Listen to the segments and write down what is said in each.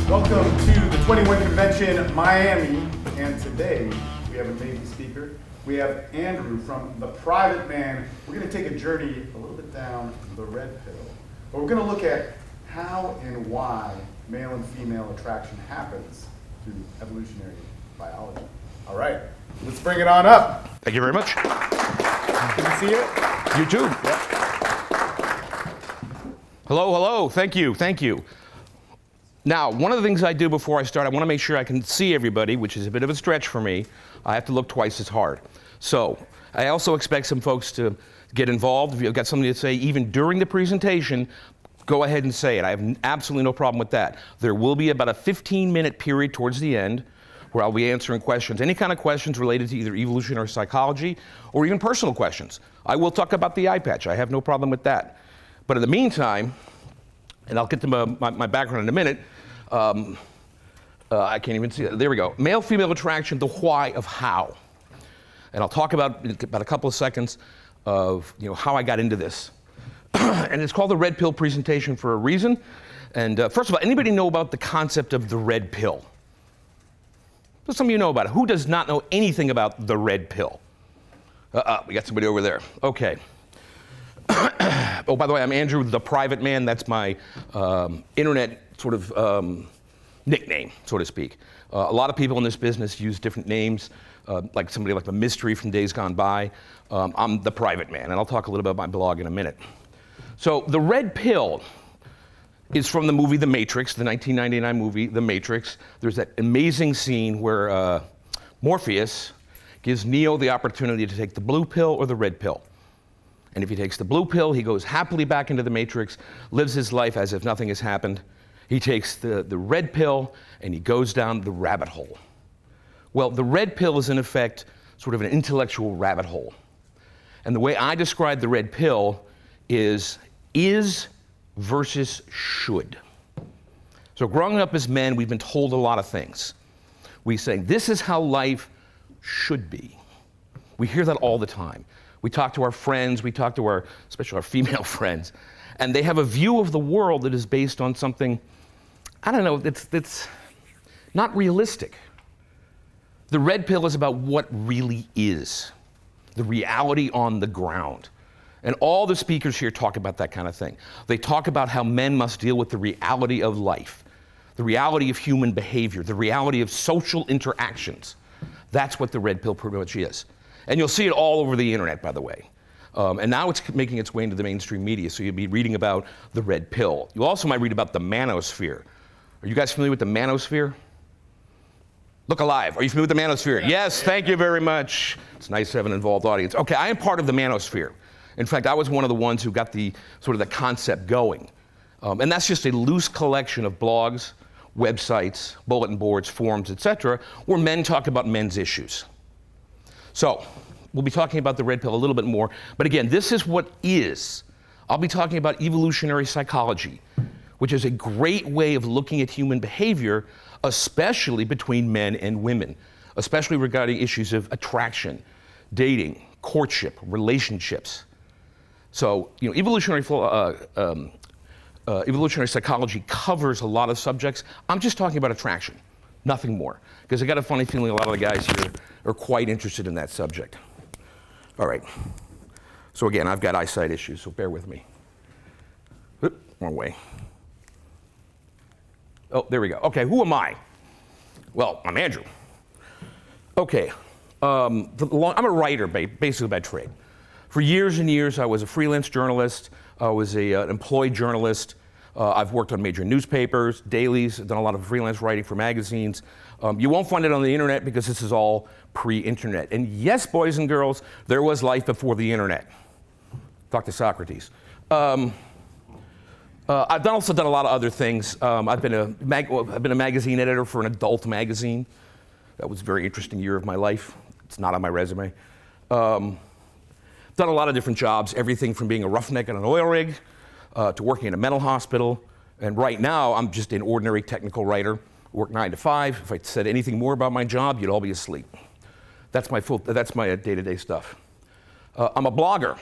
Welcome to the 21 Convention Miami, and today we have an amazing speaker. We have Andrew from The Private Man. We're going to take a journey a little bit down the red pill, but we're going to look at how and why male and female attraction happens through evolutionary biology. All right, let's bring it on up. Thank you very much. Good to see you. You too. Yep. Hello, hello. Thank you, thank you. Now, one of the things I do before I start, I want to make sure I can see everybody, which is a bit of a stretch for me. I have to look twice as hard. So, I also expect some folks to get involved. If you've got something to say, even during the presentation, go ahead and say it. I have absolutely no problem with that. There will be about a 15-minute period towards the end where I'll be answering questions, any kind of questions related to either evolutionary psychology or even personal questions. I will talk about the eye patch. I have no problem with that. But in the meantime, and I'll get to my background in a minute, I can't even see it. There we go. Male-female attraction, the why of how. And I'll talk about a couple of seconds of how I got into this. And it's called the red pill presentation for a reason. And first of all, anybody know about the concept of the red pill? So some of you know about it. Who does not know anything about the red pill? We got somebody over there. Okay. Oh, by the way, I'm Andrew, the Private Man. That's my internet sort of nickname, so to speak. A lot of people in this business use different names, like somebody like the Mystery from days gone by. I'm the Private Man, and I'll talk a little bit about my blog in a minute. So the red pill is from the movie The Matrix, the 1999 movie The Matrix. There's that amazing scene where Morpheus gives Neo the opportunity to take the blue pill or the red pill. And if he takes the blue pill, he goes happily back into the Matrix, lives his life as if nothing has happened. He takes the red pill, and he goes down the rabbit hole. Well, the red pill is, in effect, sort of an intellectual rabbit hole. And the way I describe the red pill is versus should. So growing up as men, we've been told a lot of things. We say, this is how life should be. We hear that all the time. We talk to our friends, we talk to especially our female friends, and they have a view of the world that is based on something, I don't know, that's not realistic. The red pill is about what really is, the reality on the ground. And all the speakers here talk about that kind of thing. They talk about how men must deal with the reality of life, the reality of human behavior, the reality of social interactions. That's what the red pill pretty much is. And you'll see it all over the internet, by the way. And now it's making its way into the mainstream media, so you'll be reading about the red pill. You also might read about the Manosphere. Are you guys familiar with the Manosphere? Look alive. Are you familiar with the Manosphere? Yes, thank you very much. It's nice to have an involved audience. Okay, I am part of the Manosphere. In fact, I was one of the ones who got the concept going. And that's just a loose collection of blogs, websites, bulletin boards, forums, etc., where men talk about men's issues. So, we'll be talking about the red pill a little bit more, but again, this is what is. I'll be talking about evolutionary psychology, which is a great way of looking at human behavior, especially between men and women, especially regarding issues of attraction, dating, courtship, relationships. So, evolutionary psychology covers a lot of subjects. I'm just talking about attraction, nothing more. Because I got a funny feeling a lot of the guys here are quite interested in that subject. All right. So again, I've got eyesight issues, so bear with me. Oop, wrong way. Oh, there we go. Okay, who am I? Well, I'm Andrew. Okay, I'm a writer, basically by trade. For years and years, I was a freelance journalist. I was an employed journalist. I've worked on major newspapers, dailies, done a lot of freelance writing for magazines. You won't find it on the internet because this is all pre-internet. And yes, boys and girls, there was life before the internet. Talk to Socrates. I've also done a lot of other things. I've been a magazine editor for an adult magazine. That was a very interesting year of my life. It's not on my resume. Done a lot of different jobs, everything from being a roughneck on an oil rig to working in a mental hospital. And right now, I'm just an ordinary technical writer. Work 9 to 5. If I said anything more about my job, you'd all be asleep. That's my day-to-day stuff. I'm a blogger.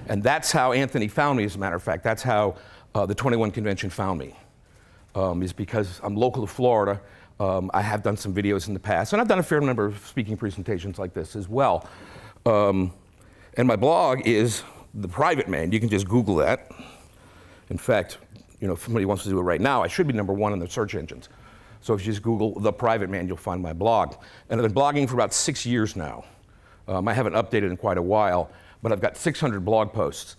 And that's how Anthony found me, as a matter of fact. That's how the 21 Convention found me. is because I'm local to Florida. I have done some videos in the past, and I've done a fair number of speaking presentations like this as well. And my blog is The Private Man. You can just Google that. In fact, if somebody wants to do it right now, I should be #1 in the search engines. So if you just Google The Private Man, you'll find my blog. And I've been blogging for about 6 years now. I haven't updated in quite a while, but I've got 600 blog posts.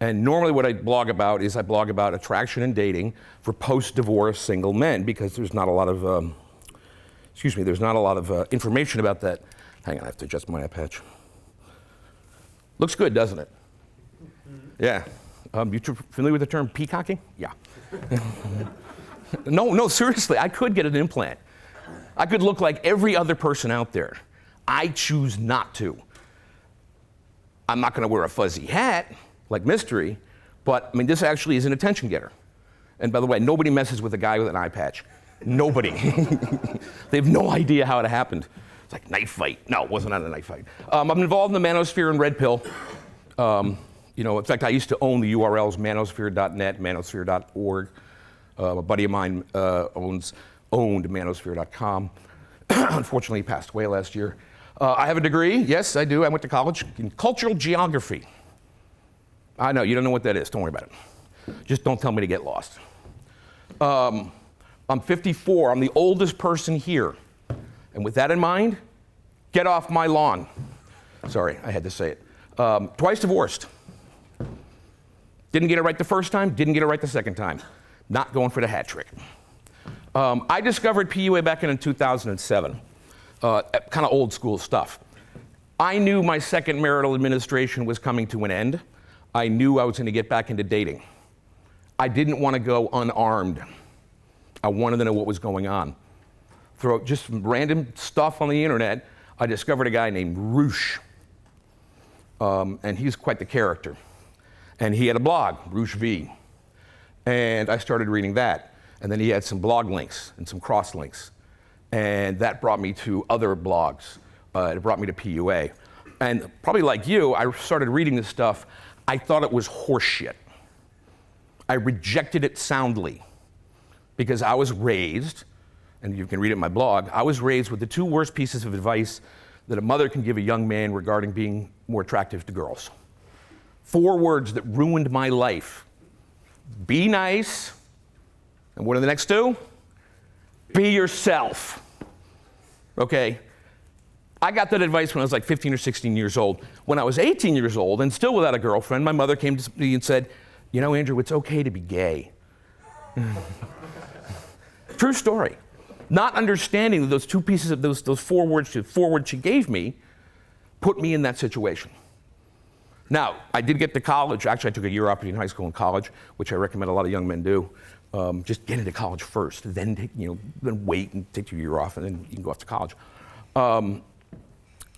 And normally what I blog about is I blog about attraction and dating for post-divorce single men, because there's not a lot of, information about that. Hang on, I have to adjust my eye patch. Looks good, doesn't it? Yeah. You familiar with the term peacocking? Yeah. No, seriously, I could get an implant. I could look like every other person out there. I choose not to. I'm not going to wear a fuzzy hat like Mystery, but this actually is an attention getter. And by the way, nobody messes with a guy with an eye patch. Nobody. They have no idea how it happened. It's like knife fight. No, it wasn't a knife fight. I'm involved in the Manosphere and Red Pill. In fact, I used to own the URLs manosphere.net, manosphere.org. A buddy of mine owned manosphere.com. Unfortunately, he passed away last year. I have a degree. Yes, I do. I went to college in cultural geography. I know, you don't know what that is. Don't worry about it. Just don't tell me to get lost. I'm 54. I'm the oldest person here. And with that in mind, get off my lawn. Sorry, I had to say it. Twice divorced. Didn't get it right the first time, didn't get it right the second time. Not going for the hat trick. I discovered PUA back in 2007. Kind of old school stuff. I knew my second marital administration was coming to an end. I knew I was going to get back into dating. I didn't want to go unarmed. I wanted to know what was going on. Through just random stuff on the internet, I discovered a guy named Roosh. And he's quite the character. And he had a blog, Roosh V. And I started reading that. And then he had some blog links and some cross links. And that brought me to other blogs. It brought me to PUA. And probably like you, I started reading this stuff. I thought it was horseshit. I rejected it soundly because I was raised, and you can read it in my blog, I was raised with the 2 worst pieces of advice that a mother can give a young man regarding being more attractive to girls. 4 words that ruined my life. Be nice, and what are the next 2? Be yourself. Okay? I got that advice when I was like 15 or 16 years old. When I was 18 years old and still without a girlfriend, my mother came to me and said, Andrew, it's okay to be gay. True story. Not understanding that those 2 pieces of those 4 words she gave me put me in that situation. Now, I did get to college. Actually, I took a year off between high school and college, which I recommend a lot of young men do. Just get into college first, then then wait and take your year off, and then you can go off to college.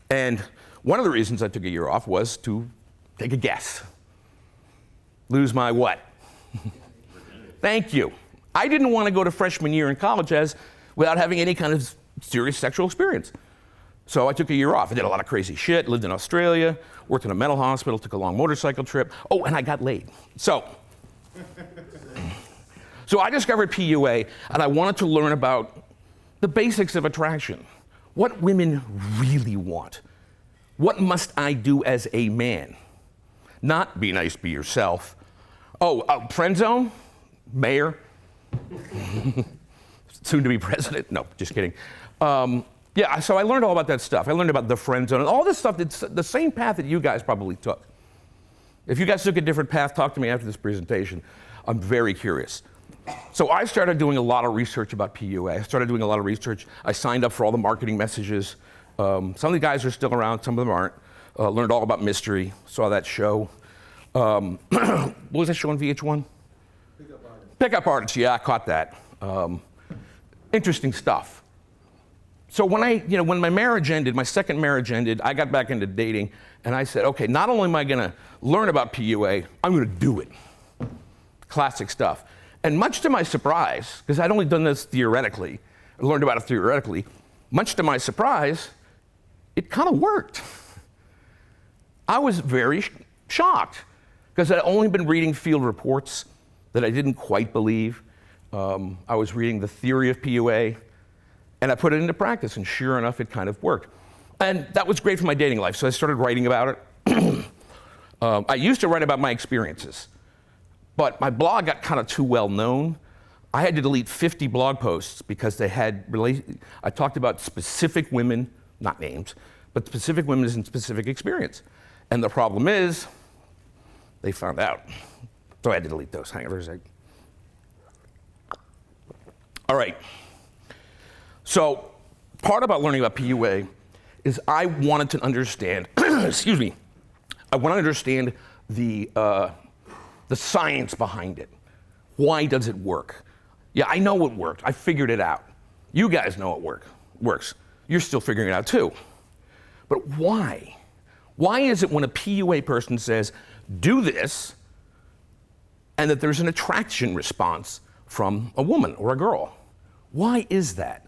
And one of the reasons I took a year off was to take a guess. Lose my what? Thank you. I didn't want to go to freshman year in college without having any kind of serious sexual experience. So I took a year off. I did a lot of crazy shit, lived in Australia, worked in a mental hospital, took a long motorcycle trip. Oh, and I got laid. So I discovered PUA, and I wanted to learn about the basics of attraction. What women really want. What must I do as a man? Not be nice, be yourself. Friend zone? Mayor? Soon to be president? No, just kidding. So I learned all about that stuff. I learned about the friend zone and all this stuff. It's the same path that you guys probably took. If you guys took a different path, talk to me after this presentation. I'm very curious. So I started doing a lot of research about PUA. I started doing a lot of research. I signed up for all the marketing messages. Some of the guys are still around, some of them aren't. Learned all about Mystery, saw that show. What was that show on VH1? Pickup Artist. Pickup Artist, yeah, I caught that. Interesting stuff. So when my marriage ended, my second marriage ended, I got back into dating, and I said, okay, not only am I gonna learn about PUA, I'm gonna do it. Classic stuff. And much to my surprise, because I'd only done this theoretically, I learned about it theoretically, much to my surprise, it kind of worked. I was very shocked, because I'd only been reading field reports that I didn't quite believe. I was reading the theory of PUA, and I put it into practice, and sure enough, it kind of worked. And that was great for my dating life, so I started writing about it. I used to write about my experiences, but my blog got kind of too well known. I had to delete 50 blog posts because I talked about specific women, not names, but specific women in specific experience. And the problem is, they found out. So I had to delete those. Hang on a second. All right. So part about learning about PUA is I wanted to understand, excuse me, I want to understand the science behind it. Why does it work? Yeah, I know it worked. I figured it out. You guys know it works. You're still figuring it out too. But why? Why is it when a PUA person says, do this, and that there's an attraction response from a woman or a girl? Why is that?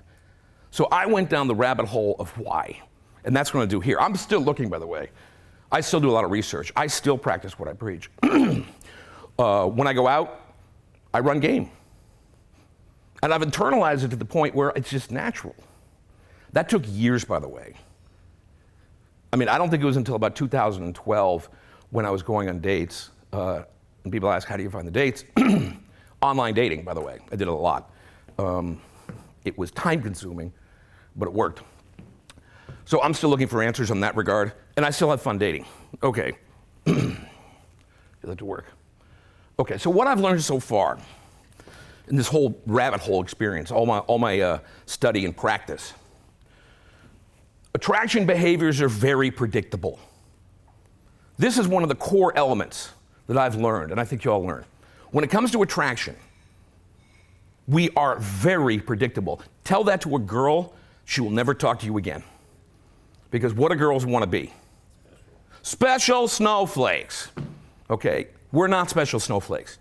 So I went down the rabbit hole of why, and that's what I'm going to do here. I'm still looking, by the way. I still do a lot of research. I still practice what I preach. When I go out, I run game. And I've internalized it to the point where it's just natural. That took years, by the way. I mean, I don't think it was until about 2012 when I was going on dates, and people ask, how do you find the dates? Online dating, by the way. I did it a lot. It was time-consuming, but it worked. So I'm still looking for answers on that regard, and I still have fun dating. Okay. Get that to work. Okay, so what I've learned so far in this whole rabbit hole experience, all my study and practice, attraction behaviors are very predictable. This is one of the core elements that I've learned, and I think you all learned. When it comes to attraction, we are very predictable. Tell that to a girl, she will never talk to you again. Because what do girls want to be? Special snowflakes. Okay, we're not special snowflakes.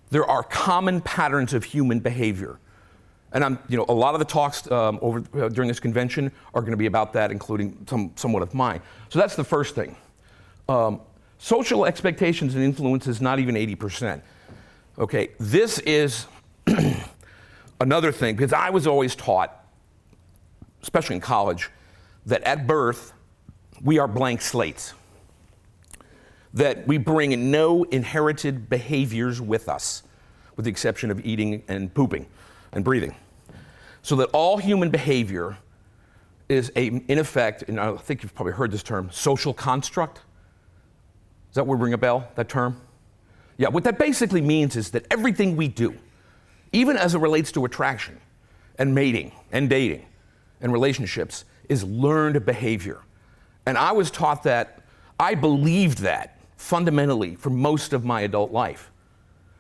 There are common patterns of human behavior. And a lot of the talks during this convention are going to be about that, including somewhat of mine. So that's the first thing. Social expectations and influence is not even 80%. Okay, this is another thing, because I was always taught, especially in college, that at birth, we are blank slates. That we bring no inherited behaviors with us, with the exception of eating and pooping and breathing. So that all human behavior is in effect, and I think you've probably heard this term, social construct. Does that word ring a bell, that term? Yeah, what that basically means is that everything we do, even as it relates to attraction and mating and dating and relationships, is learned behavior. And I was taught that, I believed that fundamentally for most of my adult life,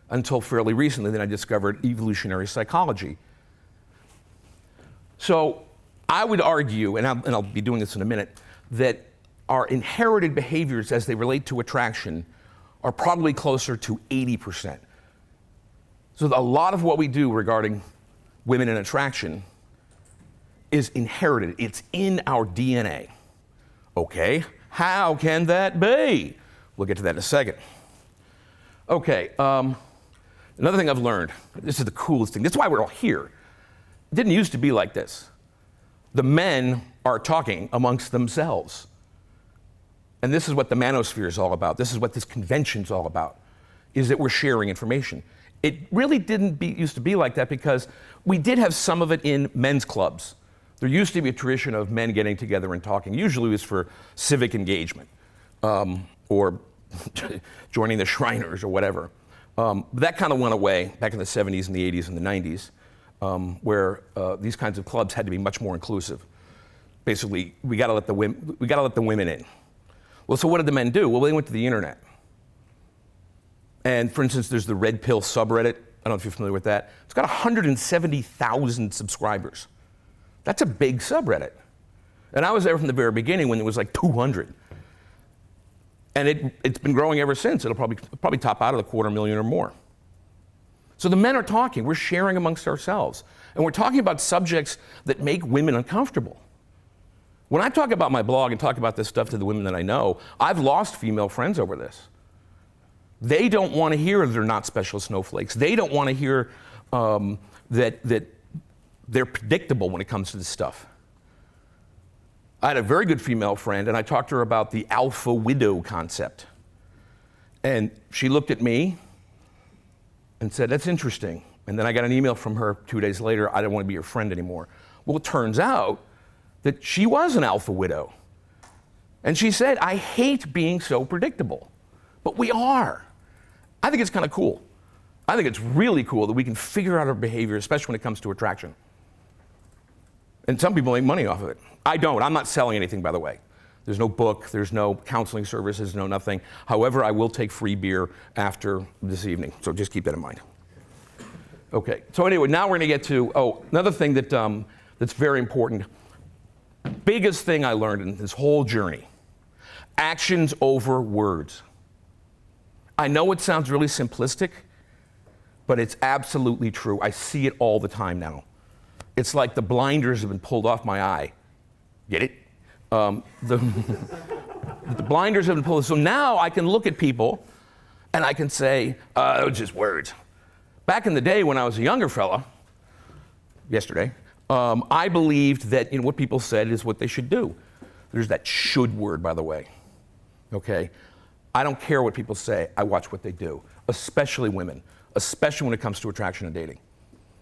until fairly recently. Then I discovered evolutionary psychology. So I would argue, and I'll be doing this in a minute, that our inherited behaviors as they relate to attraction are probably closer to 80%. So a lot of what we do regarding women and attraction is inherited. It's in our DNA. Okay, how can that be? We'll get to that in a second. Okay, another thing I've learned, this is the coolest thing, this is why we're all here. It didn't used to be like this. The men are talking amongst themselves. And this is what the Manosphere is all about. This is what this convention's all about, is that we're sharing information. It really didn't used to be like that, because we did have some of it in men's clubs. There used to be a tradition of men getting together and talking. Usually it was for civic engagement, or joining the Shriners or whatever. That kind of went away back in the 70s and the 80s and the 90s, where these kinds of clubs had to be much more inclusive. Basically, we got to let the women in. Well, so what did the men do? Well, they went to the internet. And for instance, there's the Red Pill subreddit. I don't know if you're familiar with that. It's got 170,000 subscribers. That's a big subreddit. And I was there from the very beginning when it was like 200. And it's been growing ever since. It'll probably top out of the 250,000 or more. So the men are talking. We're sharing amongst ourselves. And we're talking about subjects that make women uncomfortable. When I talk about my blog and talk about this stuff to the women that I know, I've lost female friends over this. They don't want to hear they're not special snowflakes. They don't want to hear that they're predictable when it comes to this stuff. I had a very good female friend, and I talked to her about the alpha widow concept. And she looked at me and said, that's interesting. And then I got an email from her 2 days later, I don't want to be your friend anymore. Well, it turns out that she was an alpha widow. And she said, I hate being so predictable. But we are. I think it's kind of cool. I think it's really cool that we can figure out our behavior, especially when it comes to attraction. And some people make money off of it. I don't. I'm not selling anything, by the way. There's no book, there's no counseling services, no nothing. However, I will take free beer after this evening, so just keep that in mind. Okay, so anyway, now we're gonna get to, another thing that, that's very important. Biggest thing I learned in this whole journey, actions over words. I know it sounds really simplistic, but it's absolutely true. I see it all the time now. It's like the blinders have been pulled off my eye. Get it? The blinders have been pulled. So now I can look at people and I can say, it was just words. Back in the day when I was a younger fella, yesterday, I believed that what people said is what they should do. There's that should word, by the way. Okay? I don't care what people say. I watch what they do, especially women, especially when it comes to attraction and dating.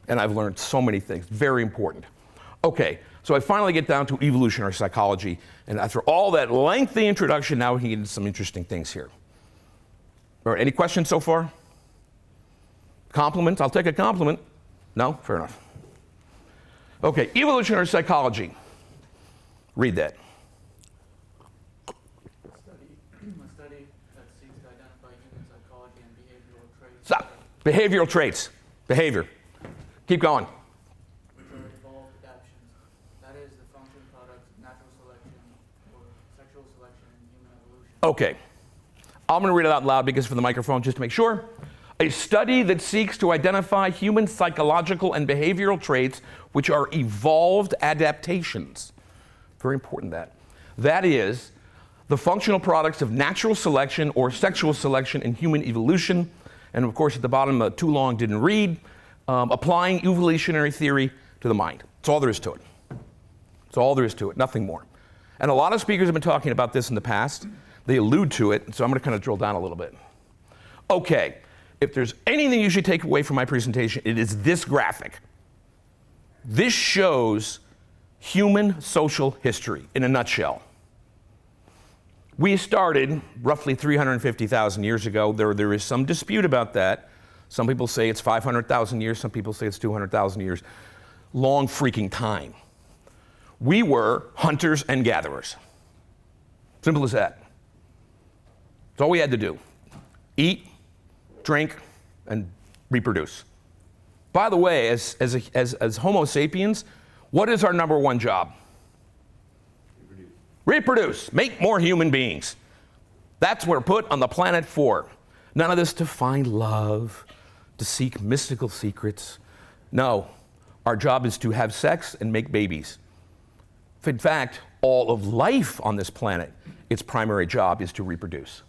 And I've learned so many things, very important. Okay, so I finally get down to evolutionary psychology, and after all that lengthy introduction, now we can get into some interesting things here. All right, any questions so far? Compliments? I'll take a compliment. No? Fair enough. Okay, evolutionary psychology. Read that. A study that seeks to identify human psychology and behavioral traits. Stop. Behavioral traits. Behavior. Keep going. Which are evolved adaptations. That is the function product of natural selection or sexual selection in human evolution. Okay. I'm going to read it out loud because for the microphone, just to make sure. A study that seeks to identify human psychological and behavioral traits which are evolved adaptations. Very important that. That is the functional products of natural selection or sexual selection in human evolution. And of course, at the bottom, too long, didn't read. Applying evolutionary theory to the mind. That's all there is to it. That's all there is to it, nothing more. And a lot of speakers have been talking about this in the past. They allude to it, so I'm going to kind of drill down a little bit. Okay, if there's anything you should take away from my presentation, it is this graphic. This shows human social history in a nutshell. We started roughly 350,000 years ago. There is some dispute about that. Some people say it's 500,000 years, some people say it's 200,000 years. Long freaking time. We were hunters and gatherers. Simple as that. That's all we had to do. Eat, drink, and reproduce. By the way, as Homo sapiens, what is our number one job? Reproduce. Make more human beings. That's what we're put on the planet for. None of this to find love, to seek mystical secrets. No, our job is to have sex and make babies. In fact, all of life on this planet, its primary job is to reproduce.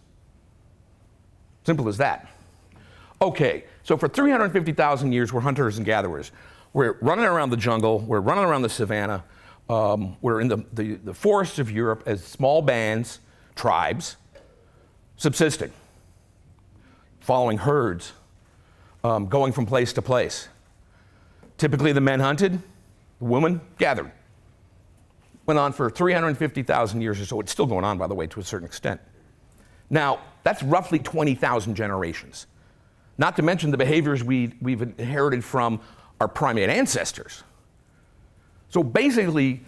Simple as that. Okay, so for 350,000 years, we're hunters and gatherers. We're running around the jungle, we're running around the savannah, we're in the forests of Europe as small bands, tribes, subsisting, following herds, going from place to place. Typically the men hunted, the women gathered. Went on for 350,000 years or so. It's still going on, by the way, to a certain extent. Now, that's roughly 20,000 generations. Not to mention the behaviors we've inherited from our primate ancestors. So basically,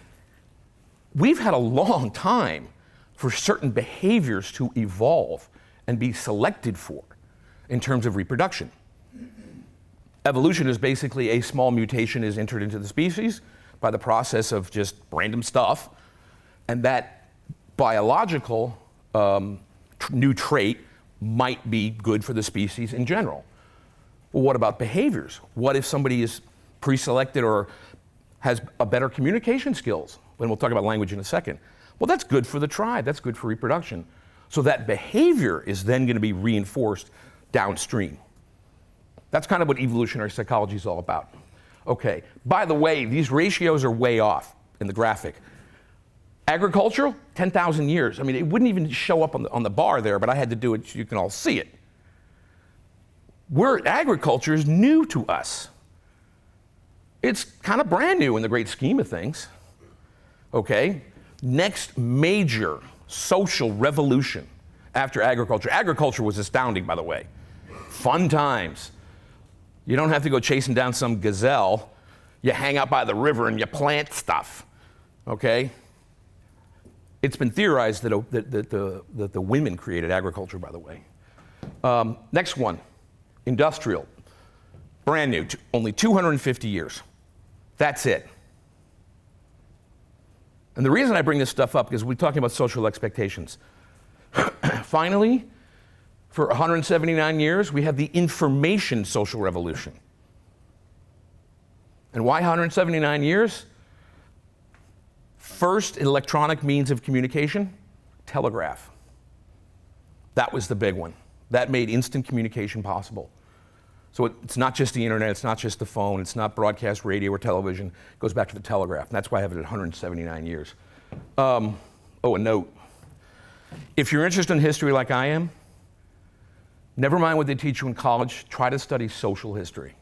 we've had a long time for certain behaviors to evolve and be selected for in terms of reproduction. Evolution is basically a small mutation is entered into the species by the process of just random stuff, and that biological new trait might be good for the species in general. Well, what about behaviors? What if somebody is pre-selected or has a better communication skills? And we'll talk about language in a second. Well, that's good for the tribe. That's good for reproduction. So that behavior is then going to be reinforced downstream. That's kind of what evolutionary psychology is all about. Okay, by the way, these ratios are way off in the graphic. Agricultural, 10,000 years. I mean, it wouldn't even show up on the bar there, but I had to do it so you can all see it. Agriculture is new to us. It's kind of brand new in the great scheme of things. Okay, next major social revolution after agriculture. Agriculture was astounding, by the way. Fun times. You don't have to go chasing down some gazelle. You hang out by the river and you plant stuff. Okay? It's been theorized that the women created agriculture, by the way. Next one, industrial. Brand new, only 250 years. That's it. And the reason I bring this stuff up is we're talking about social expectations. Finally, for 179 years, we have the information social revolution. And why 179 years? First electronic means of communication, telegraph. That was the big one. That made instant communication possible. So it's not just the internet, it's not just the phone, it's not broadcast radio or television. It goes back to the telegraph. And that's why I have it at 179 years. A note. If you're interested in history like I am, never mind what they teach you in college, try to study social history.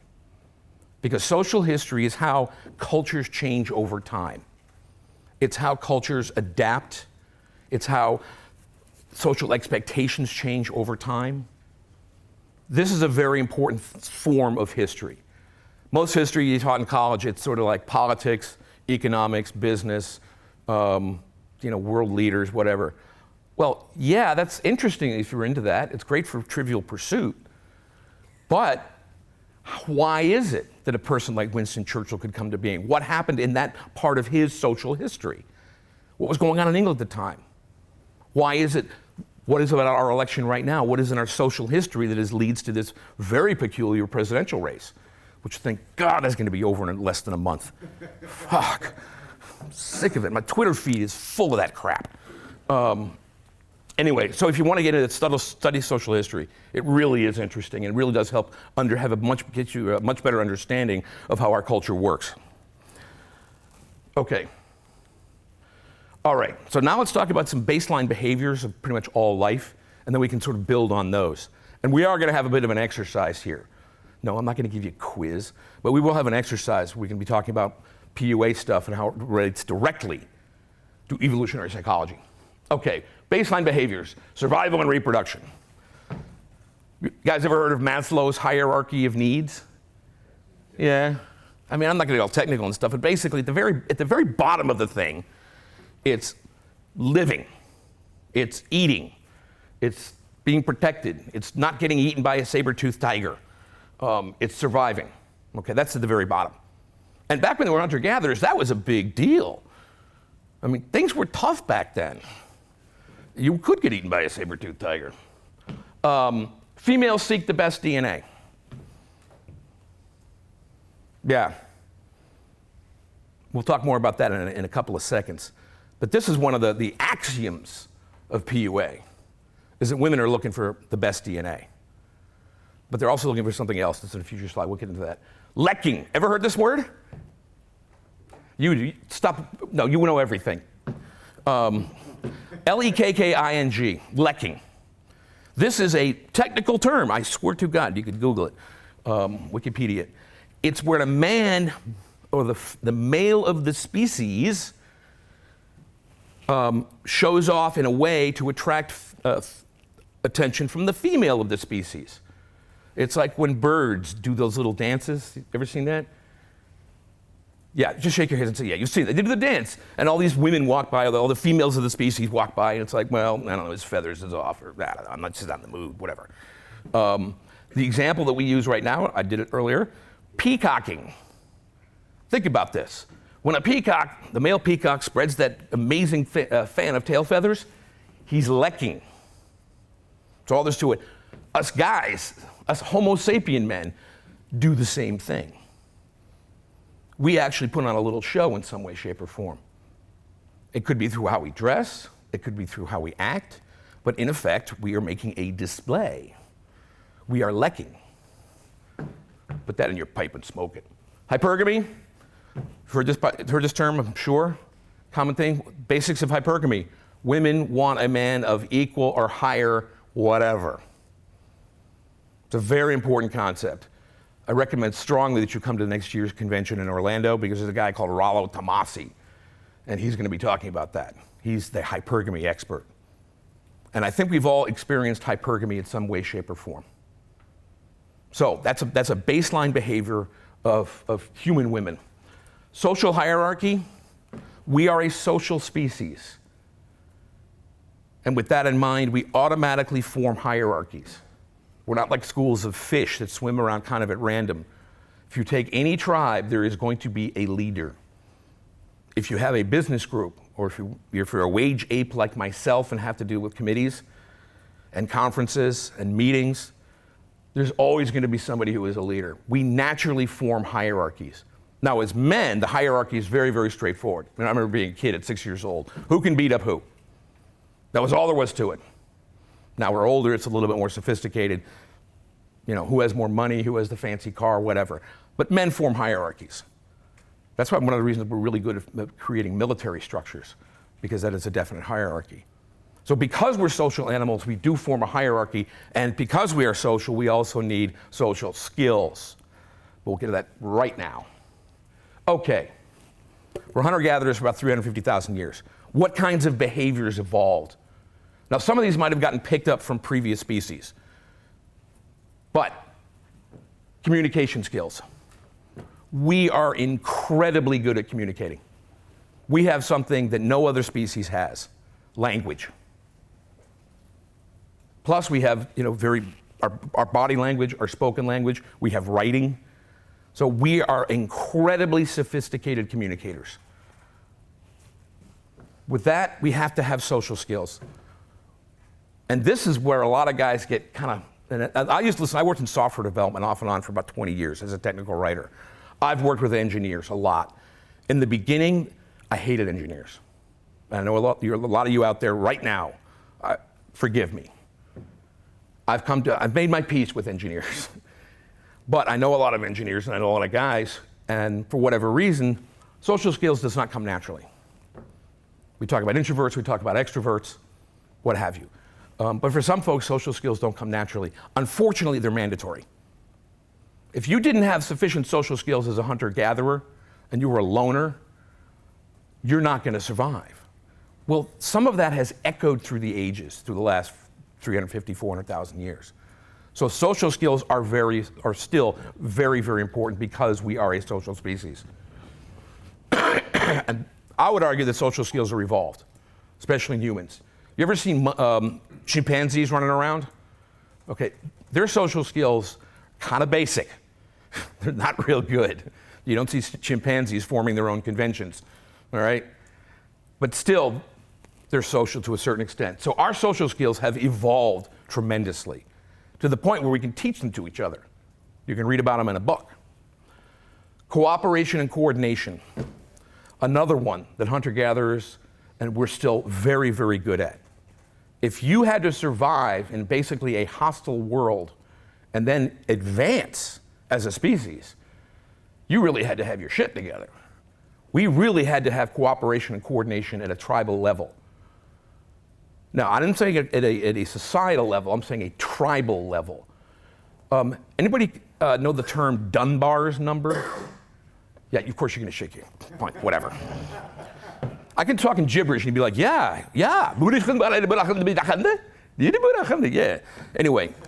Because social history is how cultures change over time. It's how cultures adapt. It's how social expectations change over time. This is a very important form of history. Most history you taught in college, it's sort of like politics, economics, business, world leaders, whatever. Well, yeah, that's interesting if you're into that. It's great for Trivial Pursuit. But why is it that a person like Winston Churchill could come to being? What happened in that part of his social history? What was going on in England at the time? Why is it? What is it about our election right now? What is in our social history that leads to this very peculiar presidential race, which thank God is going to be over in less than a month. Fuck. I'm sick of it. My Twitter feed is full of that crap. Anyway, so if you want to get into it, study social history. It really is interesting and it really does help get you a much better understanding of how our culture works. Okay. All right, so now let's talk about some baseline behaviors of pretty much all life, and then we can sort of build on those. And we are going to have a bit of an exercise here. No, I'm not going to give you a quiz, but we will have an exercise. We can be talking about PUA stuff and how it relates directly to evolutionary psychology. Okay, baseline behaviors, survival and reproduction. You guys ever heard of Maslow's hierarchy of needs? Yeah. I mean, I'm not going to get all technical and stuff, but basically at the very bottom of the thing, it's living, it's eating, it's being protected, it's not getting eaten by a saber-toothed tiger, it's surviving. Okay, that's at the very bottom. And back when they were hunter-gatherers, that was a big deal. I mean, things were tough back then. You could get eaten by a saber-toothed tiger. Females seek the best DNA. Yeah. We'll talk more about that in a couple of seconds. But this is one of the axioms of PUA, is that women are looking for the best DNA. But they're also looking for something else. That's in a future slide. We'll get into that. Lecking. Ever heard this word? Stop. No, you know everything. L-E-K-K-I-N-G. Lecking. This is a technical term. I swear to God, you could Google it. Wikipedia. It's where a man, or the male of the species, shows off in a way to attract attention from the female of the species. It's like when birds do those little dances. You ever seen that? Yeah, just shake your head and say, yeah, you've seen it. They do the dance, and all these women walk by, all the females of the species walk by, and it's like, well, I don't know, his feathers is off, or I don't know, I'm not just not in the mood, whatever. The example that we use right now, I did it earlier, peacocking. Think about this. When a peacock, the male peacock, spreads that amazing fan of tail feathers, he's lecking. That's all there's to it. Us guys, us Homo sapien men, do the same thing. We actually put on a little show in some way, shape, or form. It could be through how we dress, it could be through how we act, but in effect, we are making a display. We are lecking. Put that in your pipe and smoke it. Hypergamy, heard this term, I'm sure. Common thing, basics of hypergamy. Women want a man of equal or higher whatever. It's a very important concept. I recommend strongly that you come to next year's convention in Orlando because there's a guy called Rollo Tomasi, and he's going to be talking about that. He's the hypergamy expert. And I think we've all experienced hypergamy in some way, shape, or form. So that's a baseline behavior of human women. Social hierarchy, we are a social species. And with that in mind, we automatically form hierarchies. We're not like schools of fish that swim around kind of at random. If you take any tribe, there is going to be a leader. If you have a business group, or if you're a wage ape like myself and have to deal with committees and conferences and meetings, there's always going to be somebody who is a leader. We naturally form hierarchies. Now, as men, the hierarchy is very, very straightforward. I remember being a kid at 6 years old. Who can beat up who? That was all there was to it. Now we're older, it's a little bit more sophisticated. You know, who has more money, who has the fancy car, whatever. But men form hierarchies. That's why one of the reasons we're really good at creating military structures, because that is a definite hierarchy. So because we're social animals, we do form a hierarchy, and because we are social, we also need social skills. We'll get to that right now. Okay, we're hunter-gatherers for about 350,000 years. What kinds of behaviors evolved? Now, some of these might have gotten picked up from previous species, but communication skills. We are incredibly good at communicating. We have something that no other species has, language. Plus, we have, our body language, our spoken language, we have writing. So we are incredibly sophisticated communicators. With that, we have to have social skills. And this is where a lot of guys get kind of, I worked in software development off and on for about 20 years as a technical writer. I've worked with engineers a lot. In the beginning, I hated engineers. I know a lot of you out there right now, forgive me. I've made my peace with engineers. But I know a lot of engineers and I know a lot of guys, and for whatever reason, social skills does not come naturally. We talk about introverts, we talk about extroverts, what have you. But for some folks, social skills don't come naturally. Unfortunately, they're mandatory. If you didn't have sufficient social skills as a hunter-gatherer and you were a loner, you're not going to survive. Well, some of that has echoed through the ages, through the last 350, 400,000 years. So social skills are still very, very important because we are a social species. And I would argue that social skills are evolved, especially in humans. You ever seen chimpanzees running around? Okay, their social skills kind of basic. They're not real good. You don't see chimpanzees forming their own conventions, all right? But still, they're social to a certain extent. So our social skills have evolved tremendously to the point where we can teach them to each other. You can read about them in a book. Cooperation and coordination, another one that hunter-gatherers and we're still very, very good at. If you had to survive in basically a hostile world and then advance as a species, you really had to have your shit together. We really had to have cooperation and coordination at a tribal level. Now, I didn't say at a societal level, I'm saying a tribal level. Anybody know the term Dunbar's number? Yeah, of course you're gonna shake your point, whatever. I can talk in gibberish and you'd be like, yeah. Anyway,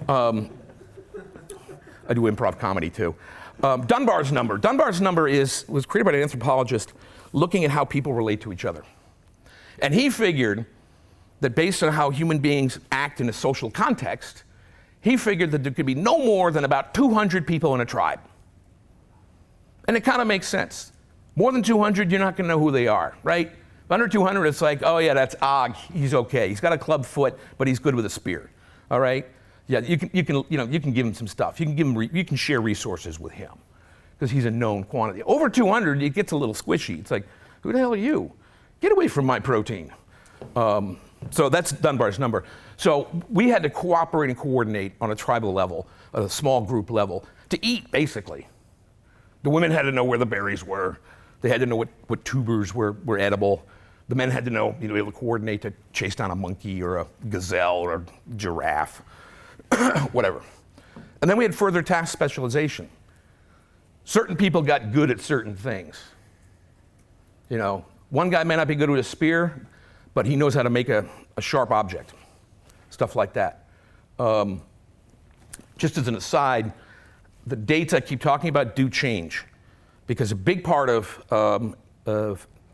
I do improv comedy too. Dunbar's number. Dunbar's number was created by an anthropologist looking at how people relate to each other. And he figured that based on how human beings act in a social context, he figured that there could be no more than about 200 people in a tribe. And it kind of makes sense. More than 200, you're not going to know who they are, right? Under 200, it's like, oh yeah, that's Og. He's okay. He's got a club foot, but he's good with a spear. All right? Yeah, you can give him some stuff. You can share resources with him because he's a known quantity. Over 200, it gets a little squishy. It's like, who the hell are you? Get away from my protein. So that's Dunbar's number. So we had to cooperate and coordinate on a tribal level, a small group level, to eat, basically. The women had to know where the berries were. They had to know what tubers were edible. The men had to know, be able to coordinate to chase down a monkey or a gazelle or a giraffe, whatever. And then we had further task specialization. Certain people got good at certain things. One guy may not be good with a spear, but he knows how to make a sharp object, stuff like that. Just as an aside, the dates I keep talking about do change, because a big part of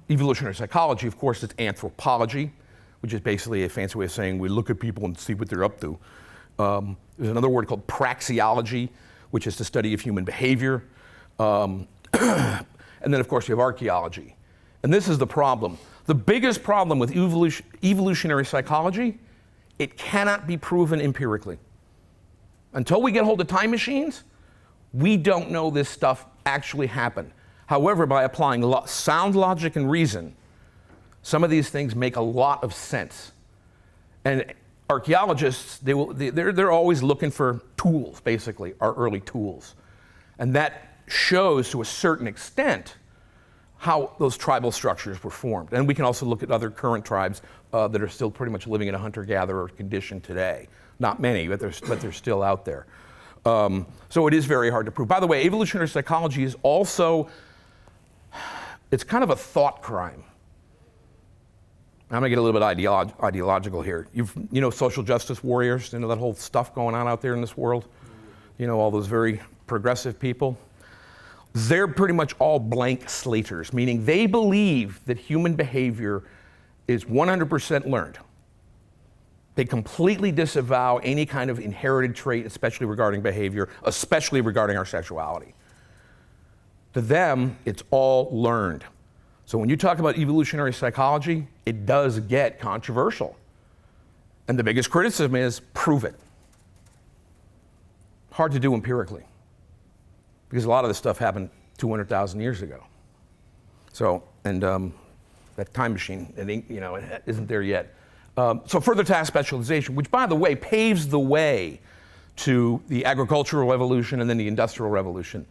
evolutionary psychology, of course, is anthropology, which is basically a fancy way of saying we look at people and see what they're up to. There's another word called praxeology, which is the study of human behavior. And then, of course, you have archaeology. And this is the problem. The biggest problem with evolutionary psychology, it cannot be proven empirically. Until we get hold of time machines, we don't know this stuff actually happened. However, by applying sound logic and reason, some of these things make a lot of sense. And archaeologists, they're always looking for tools, basically, our early tools. And that shows, to a certain extent, how those tribal structures were formed. And we can also look at other current tribes that are still pretty much living in a hunter-gatherer condition today. Not many, but they're still out there. So it is very hard to prove. By the way, evolutionary psychology is also, it's kind of a thought crime. I'm gonna get a little bit ideological here. Social justice warriors, that whole stuff going on out there in this world? All those very progressive people? They're pretty much all blank slaters, meaning they believe that human behavior is 100% learned. They completely disavow any kind of inherited trait, especially regarding behavior, especially regarding our sexuality. To them, it's all learned. So when you talk about evolutionary psychology, it does get controversial. And the biggest criticism is, prove it. Hard to do empirically, because a lot of this stuff happened 200,000 years ago. So, and that time machine, it isn't there yet. So further task specialization, which, by the way, paves the way to the agricultural revolution and then the industrial revolution.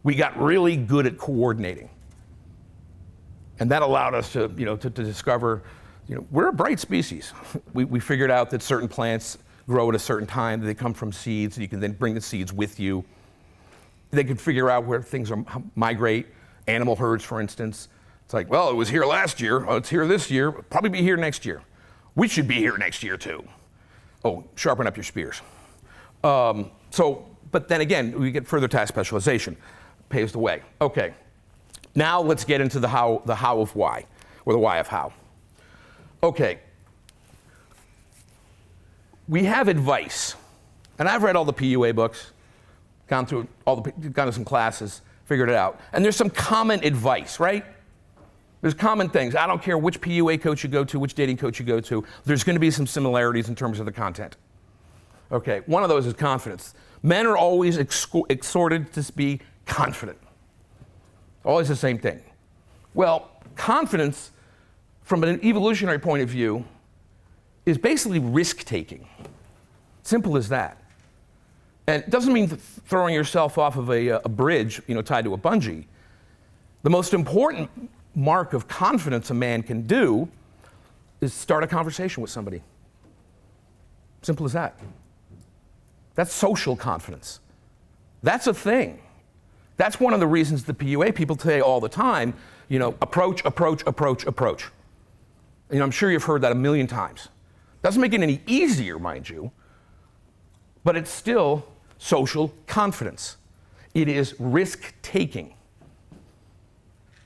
We got really good at coordinating. And that allowed us to discover, we're a bright species. We figured out that certain plants grow at a certain time, that they come from seeds, and you can then bring the seeds with you. They could figure out where things migrate, animal herds, for instance. It's like, well, it was here last year, it's here this year, it'll probably be here next year. We should be here next year too. Oh, sharpen up your spears. But then again, we get further task specialization, paves the way. Okay, now let's get into the how of why, or the why of how. Okay, we have advice, and I've read all the PUA books, gone to some classes, figured it out, and there's some common advice, right? There's common things. I don't care which PUA coach you go to, which dating coach you go to, there's going to be some similarities in terms of the content. Okay, one of those is confidence. Men are always exhorted to be confident. Always the same thing. Well, confidence, from an evolutionary point of view, is basically risk-taking. Simple as that. And it doesn't mean throwing yourself off of a bridge, tied to a bungee. The most important mark of confidence a man can do is start a conversation with somebody. Simple as that. That's social confidence. That's a thing. That's one of the reasons the PUA people say all the time, approach, approach, approach, approach. I'm sure you've heard that a million times. Doesn't make it any easier, mind you, but it's still social confidence. It is risk-taking.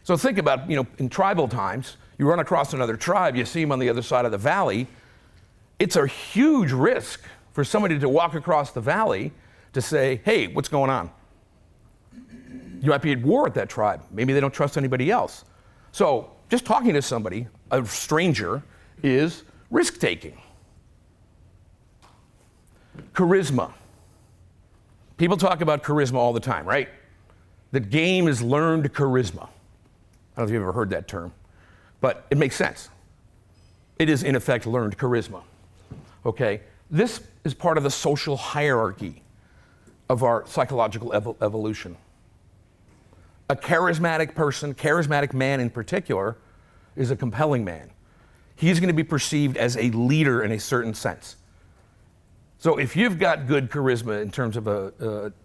So think about, in tribal times, you run across another tribe, you see them on the other side of the valley. It's a huge risk for somebody to walk across the valley to say, hey, what's going on? You might be at war with that tribe. Maybe they don't trust anybody else. So just talking to somebody, a stranger, is risk-taking. Charisma. People talk about charisma all the time, right? The game is learned charisma. I don't know if you've ever heard that term, but it makes sense. It is, in effect, learned charisma. Okay? This is part of the social hierarchy of our psychological evolution. A charismatic person, charismatic man in particular, is a compelling man. He's going to be perceived as a leader in a certain sense. So if you've got good charisma in terms of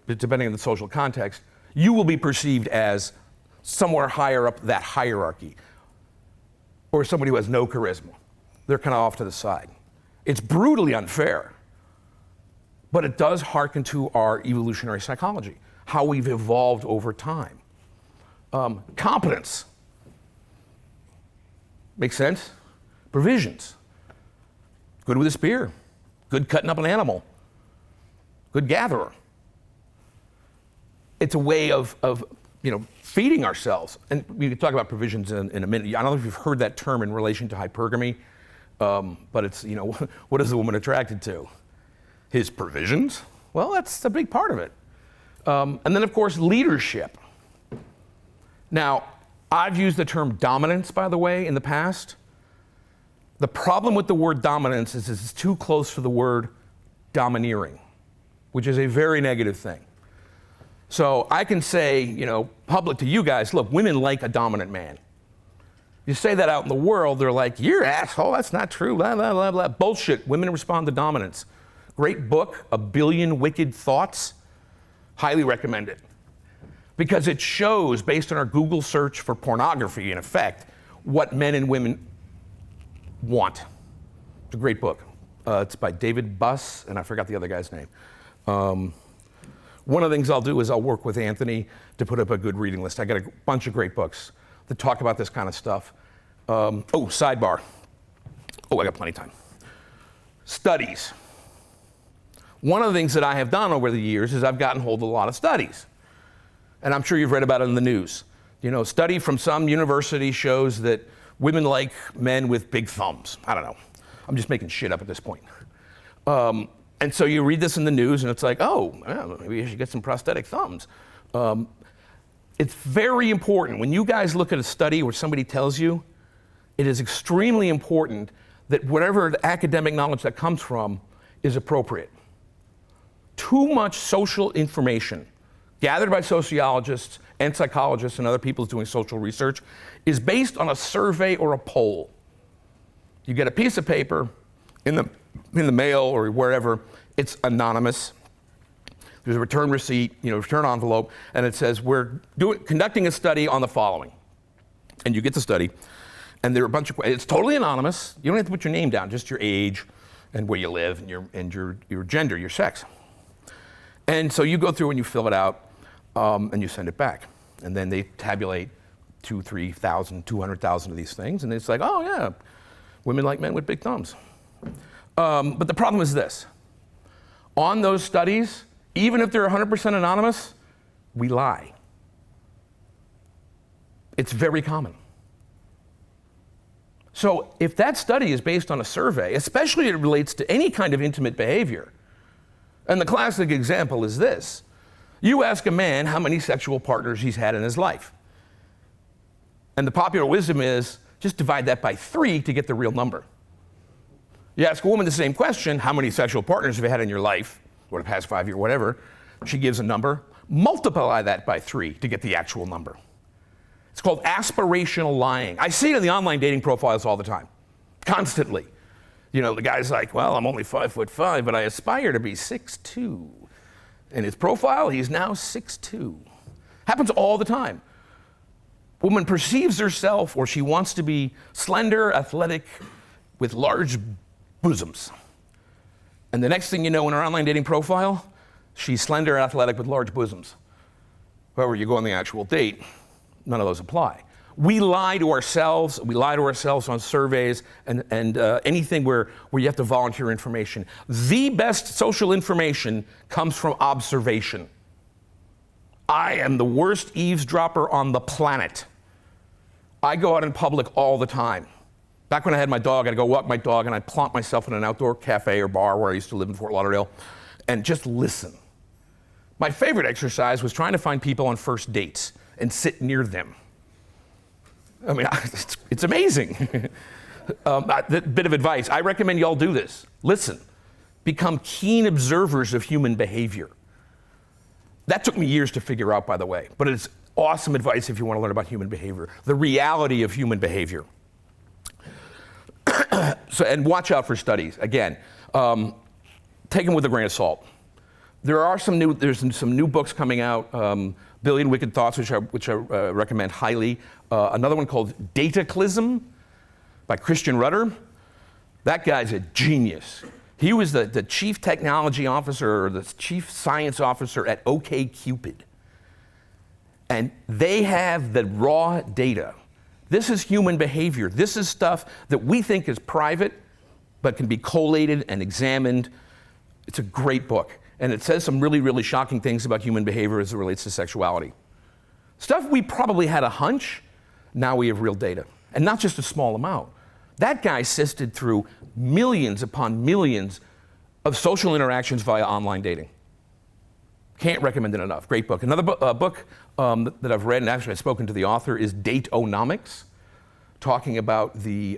depending on the social context, you will be perceived as somewhere higher up that hierarchy. Or somebody who has no charisma. They're kind of off to the side. It's brutally unfair, but it does hearken to our evolutionary psychology, how we've evolved over time. Competence. Makes sense? Provisions. Good with a spear. Good cutting up an animal. Good gatherer. It's a way of feeding ourselves. And we can talk about provisions in a minute. I don't know if you've heard that term in relation to hypergamy, but it's, what is the woman attracted to? His provisions? Well, that's a big part of it. And then, of course, leadership. Now, I've used the term dominance, by the way, in the past. The problem with the word dominance is it's too close to the word domineering, which is a very negative thing. So I can say, public to you guys, look, women like a dominant man. You say that out in the world, they're like, you're an asshole, that's not true, blah, blah, blah, blah. Bullshit, women respond to dominance. Great book, A Billion Wicked Thoughts. Highly recommend it. Because it shows, based on our Google search for pornography, in effect, what men and women want. It's a great book. It's by David Buss, and I forgot the other guy's name. One of the things I'll do is I'll work with Anthony to put up a good reading list. I got a bunch of great books that talk about this kind of stuff. Sidebar. I got plenty of time. Studies. One of the things that I have done over the years is I've gotten hold of a lot of studies. And I'm sure you've read about it in the news. A study from some university shows that women like men with big thumbs. I don't know. I'm just making shit up at this point. And so you read this in the news and it's like, maybe you should get some prosthetic thumbs. It's very important. When you guys look at a study where somebody tells you, it is extremely important that whatever the academic knowledge that comes from is appropriate. Too much social information gathered by sociologists and psychologists and other people doing social research is based on a survey or a poll. You get a piece of paper in the mail or wherever, it's anonymous. There's a return receipt, return envelope, and it says, we're conducting a study on the following. And you get the study, and there are a bunch of, it's totally anonymous. You don't have to put your name down, just your age and where you live and your gender, your sex. And so you go through and you fill it out, and you send it back. And then they tabulate 2,000, 3,000, 200,000 of these things, and it's like, women like men with big thumbs. But the problem is this. On those studies, even if they're 100% anonymous, we lie. It's very common. So if that study is based on a survey, especially it relates to any kind of intimate behavior, and the classic example is this. You ask a man how many sexual partners he's had in his life. And the popular wisdom is, just divide that by 3 to get the real number. You ask a woman the same question, how many sexual partners have you had in your life, or the past 5 years, whatever, she gives a number, multiply that by 3 to get the actual number. It's called aspirational lying. I see it in the online dating profiles all the time, constantly. The guy's like, well, I'm only 5'5", but I aspire to be 6'2". In his profile, he's now 6'2". Happens all the time. Woman perceives herself, or she wants to be slender, athletic, with large bosoms. And the next thing you know in her online dating profile, she's slender, athletic, with large bosoms. However, you go on the actual date, none of those apply. We lie to ourselves. We lie to ourselves on surveys and anything where you have to volunteer information. The best social information comes from observation. I am the worst eavesdropper on the planet. I go out in public all the time. Back when I had my dog, I'd go walk my dog and I'd plonk myself in an outdoor cafe or bar where I used to live in Fort Lauderdale and just listen. My favorite exercise was trying to find people on first dates and sit near them. I mean, it's amazing. Bit of advice. I recommend y'all do this. Listen, become keen observers of human behavior. That took me years to figure out, by the way, but it's awesome advice if you want to learn about human behavior, the reality of human behavior. And watch out for studies. Again, take them with a grain of salt. There's some new books coming out, Billion Wicked Thoughts, which I recommend highly. Another one called Dataclysm by Christian Rudder. That guy's a genius. He was the chief technology officer or the chief science officer at OkCupid. And they have the raw data. This is human behavior. This is stuff that we think is private, but can be collated and examined. It's a great book. And it says some really, really shocking things about human behavior as it relates to sexuality. Stuff we probably had a hunch, now we have real data. And not just a small amount. That guy sifted through millions upon millions of social interactions via online dating. Can't recommend it enough. Great book. Another book that I've read, and actually I've spoken to the author, is Date-onomics, talking about the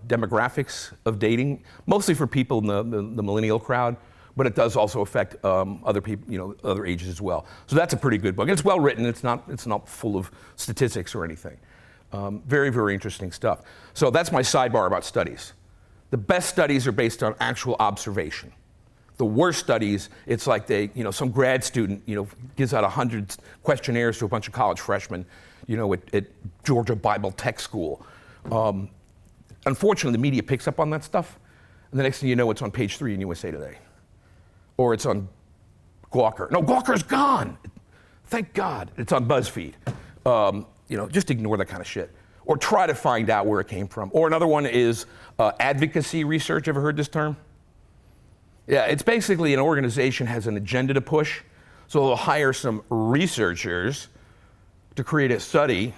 demographics of dating, mostly for people in the millennial crowd, but it does also affect other people, other ages as well. So that's a pretty good book. And it's well written. It's not full of statistics or anything. Very, very interesting stuff. So that's my sidebar about studies. The best studies are based on actual observation. The worst studies, it's like some grad student, gives out 100 questionnaires to a bunch of college freshmen, at Georgia Bible Tech School. Unfortunately, the media picks up on that stuff, and the next thing you know, it's on page 3 in USA Today. Or it's on Gawker. No, Gawker's gone. Thank God. It's on BuzzFeed. Just ignore that kind of shit. Or try to find out where it came from. Or another one is advocacy research. Ever heard this term? Yeah, it's basically an organization has an agenda to push, so they'll hire some researchers to create a study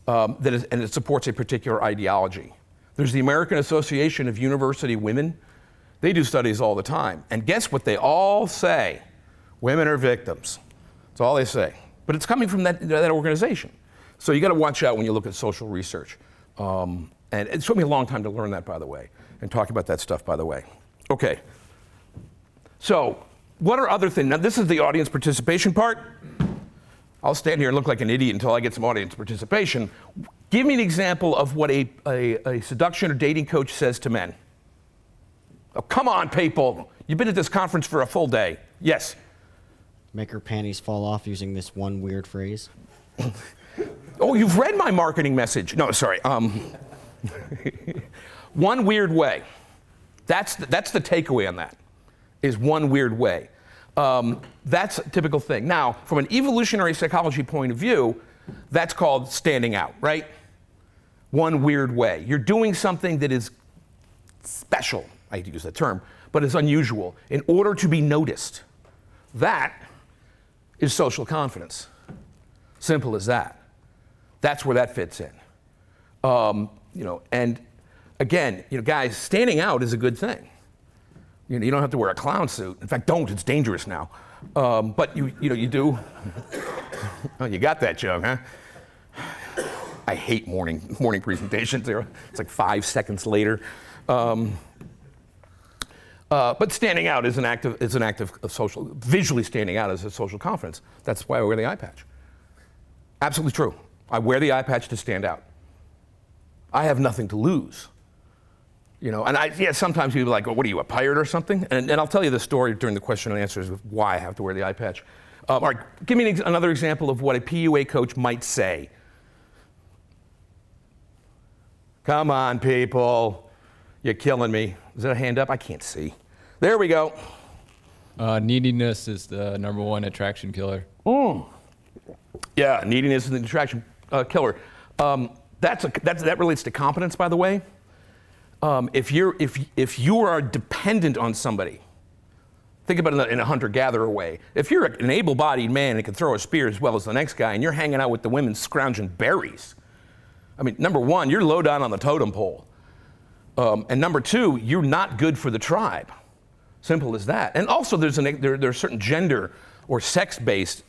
and it supports a particular ideology. There's the American Association of University Women. They do studies all the time. And guess what they all say? Women are victims. That's all they say. But it's coming from that organization. So you got to watch out when you look at social research. And it took me a long time to learn that, by the way, and talk about that stuff, by the way. Okay. So what are other things? Now, this is the audience participation part. I'll stand here and look like an idiot until I get some audience participation. Give me an example of what a seduction or dating coach says to men. Oh, come on, people. You've been at this conference for a full day. Yes? Make her panties fall off using this one weird phrase. Oh, you've read my marketing message. No, sorry. One weird way. That's the takeaway on that, is one weird way. That's a typical thing. Now, from an evolutionary psychology point of view, that's called standing out, right? One weird way. You're doing something that is special, I hate to use that term, but it's unusual in order to be noticed. That is social confidence. Simple as that. That's where that fits in. And again, guys, standing out is a good thing. You don't have to wear a clown suit. In fact, don't. It's dangerous now. But you do. Oh, you got that joke, huh? I hate morning presentations. It's like 5 seconds later. But standing out is an act of social. Visually standing out is a social confidence. That's why I wear the eye patch. Absolutely true. I wear the eye patch to stand out. I have nothing to lose. And sometimes people are like, well, what are you, a pirate or something? And I'll tell you the story during the question and answers of why I have to wear the eye patch. All right, give me another example of what a PUA coach might say. Come on, people. You're killing me. Is that a hand up? I can't see. There we go. Neediness is the #1 attraction killer. Yeah, neediness is the attraction killer. That relates to competence, by the way. If you are dependent on somebody, think about it in a hunter-gatherer way. If you're an able-bodied man and can throw a spear as well as the next guy, and you're hanging out with the women scrounging berries, I mean, #1, you're low down on the totem pole. And #2, you're not good for the tribe. Simple as that. And also, there's a certain gender or sex-based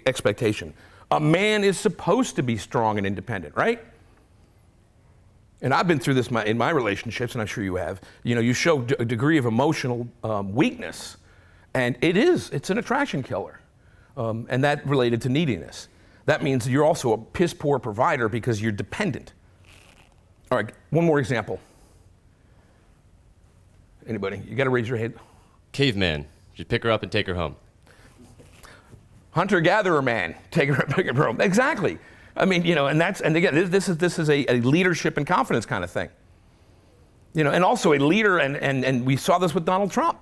expectation. A man is supposed to be strong and independent, right? and I've been through this in my relationships, and I'm sure you have, you show a degree of emotional weakness, and it's an attraction killer. And that related to neediness. That means you're also a piss poor provider because you're dependent. All right, one more example. Anybody? You got to raise your hand. Caveman. Just pick her up and take her home. Hunter-gatherer man, take her home. Exactly. I mean, and again, this is a leadership and confidence kind of thing. And also a leader, and we saw this with Donald Trump.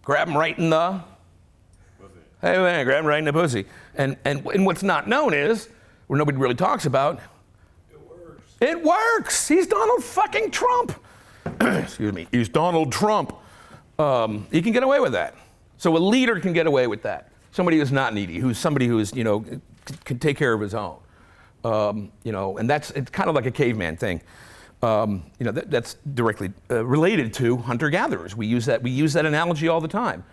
Grab him right in the pussy. Hey man, grab him right in the pussy. And what's not known is, where nobody really talks about, it works. It works. He's Donald fucking Trump. Excuse me. He's Donald Trump. He can get away with that. So a leader can get away with that. Somebody who's not needy, who's somebody who is, can take care of his own. And it's kind of like a caveman thing. That's directly related to hunter-gatherers. We use that analogy all the time.